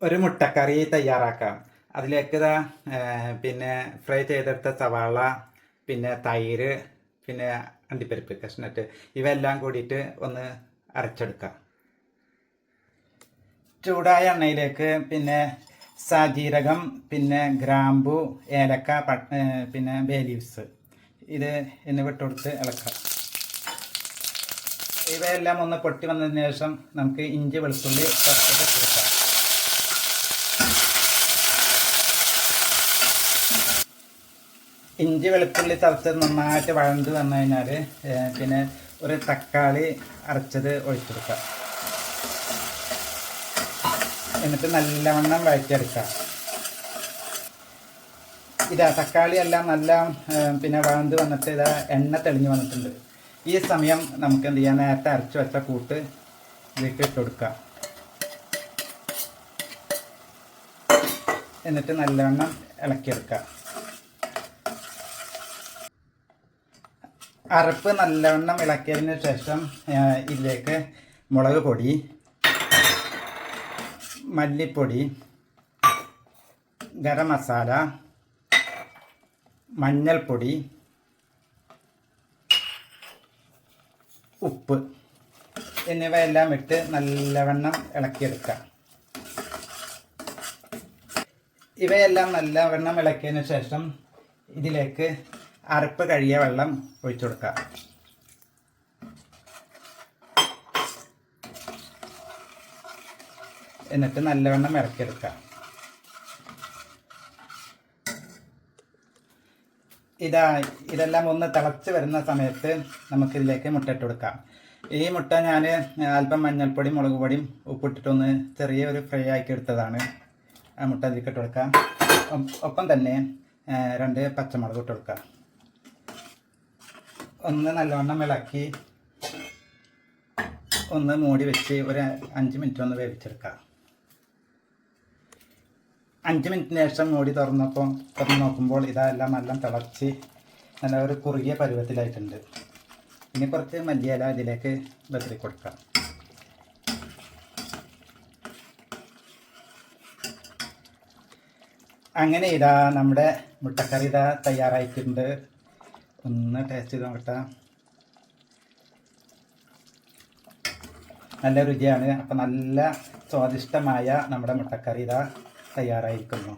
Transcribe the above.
ഒരു മുട്ടക്കറി തയ്യാറാക്കാം. അതിലേക്ക് പിന്നെ ഫ്രൈ ചെയ്തെടുത്ത സവാള, പിന്നെ തൈര്, പിന്നെ അണ്ടിപ്പരിപ്പ് കഷ്ണറ്റ് ഇവയെല്ലാം കൂടിയിട്ട് ഒന്ന് അരച്ചെടുക്കാം. ചൂടായ എണ്ണയിലേക്ക് പിന്നെ സാജീരകം, പിന്നെ ഗ്രാമ്പു, ഏലക്ക, പിന്നെ ബേ ലീവ്സ് ഇത് എന്നിവ ഇട്ടുകൊടുത്ത് ഇളക്കാം. ഇവയെല്ലാം ഒന്ന് പൊട്ടി വന്നതിന് ശേഷം നമുക്ക് ഇഞ്ചി വെളുത്തുള്ളി ചേർക്കാം. ഇഞ്ചി വെളുത്തുള്ളി ചതച്ചത് നന്നായിട്ട് വഴണ്ട് വന്നു കഴിഞ്ഞാൽ പിന്നെ ഒരു തക്കാളി അരച്ചത് ഒഴിച്ചെടുക്കുക. എന്നിട്ട് നല്ലവണ്ണം വഴറ്റിയെടുക്കുക. തക്കാളി എല്ലാം നല്ല പിന്നെ വഴണ്ട് വന്നിട്ട് എണ്ണ തെളിഞ്ഞ് വന്നിട്ടുണ്ട്. ഈ സമയം നമുക്ക് എന്ത് ചെയ്യാം, നേരത്തെ അരച്ച് വെച്ച കൂട്ട് ഇതിലേക്ക് ഇട്ട് കൊടുക്കുക. എന്നിട്ട് നല്ലവണ്ണം ഇളക്കിയെടുക്കുക. അരപ്പ് നല്ലവണ്ണം ഇളക്കിയതിന് ശേഷം ഇതിലേക്ക് മുളക് പൊടി, മല്ലിപ്പൊടി, ഗരം മസാല, മഞ്ഞൾപ്പൊടി, ഉപ്പ് എന്നിവയെല്ലാം ഇട്ട് നല്ലവണ്ണം ഇളക്കിയെടുക്കുക. ഇവയെല്ലാം നല്ലവണ്ണം ഇളക്കിയതിന് ശേഷം ഇതിലേക്ക് അരപ്പ് കഴിയ വെള്ളം ഒഴിച്ചു കൊടുക്കുക. എന്നിട്ട് നല്ലവണ്ണം ഇളക്കിയെടുക്കുക. ഇതെല്ലാം ഒന്ന് തിളച്ച് വരുന്ന സമയത്ത് നമുക്കിതിലേക്ക് മുട്ട ഇട്ട് കൊടുക്കാം. ഈ മുട്ട ഞാൻ അല്പം മഞ്ഞൾപ്പൊടി, മുളക് പൊടിയും ഉപ്പിട്ടിട്ടൊന്ന് ചെറിയൊരു ഫ്രൈ ആക്കി എടുത്തതാണ്. ആ മുട്ട അതിലേക്ക് ഇട്ട് കൊടുക്കാം. ഒപ്പം തന്നെ 2 പച്ചമുളക് ഇട്ട് കൊടുക്കുക. ഒന്ന് നല്ലവണ്ണം ഇളക്കി ഒന്ന് മൂടി വെച്ച് ഒരു 5 മിനിറ്റ് ഒന്ന് വേവിച്ചെടുക്കാം. 5 മിനിറ്റിന് ശേഷം മൂടി തുറന്ന് നോക്കുമ്പോൾ ഇതെല്ലാം നല്ല തിളച്ച് നല്ല ഒരു കുറുകിയ പരുവത്തിലായിട്ടുണ്ട്. ഇനി കുറച്ച് മല്ലിയില ഇതിലേക്ക് വെത്തി കൊടുക്കാം. അങ്ങനെ നമ്മുടെ മുട്ടക്കറി തയ്യാറായിട്ടുണ്ട്. ഒന്ന് ടേസ്റ്റ് ചെയ്ത് നോക്കട്ടെ. നല്ല രുചിയാണ്. അപ്പം നല്ല സ്വാദിഷ്ടമായ നമ്മുടെ മുട്ടക്കറി തയ്യാറായിരിക്കുന്നു.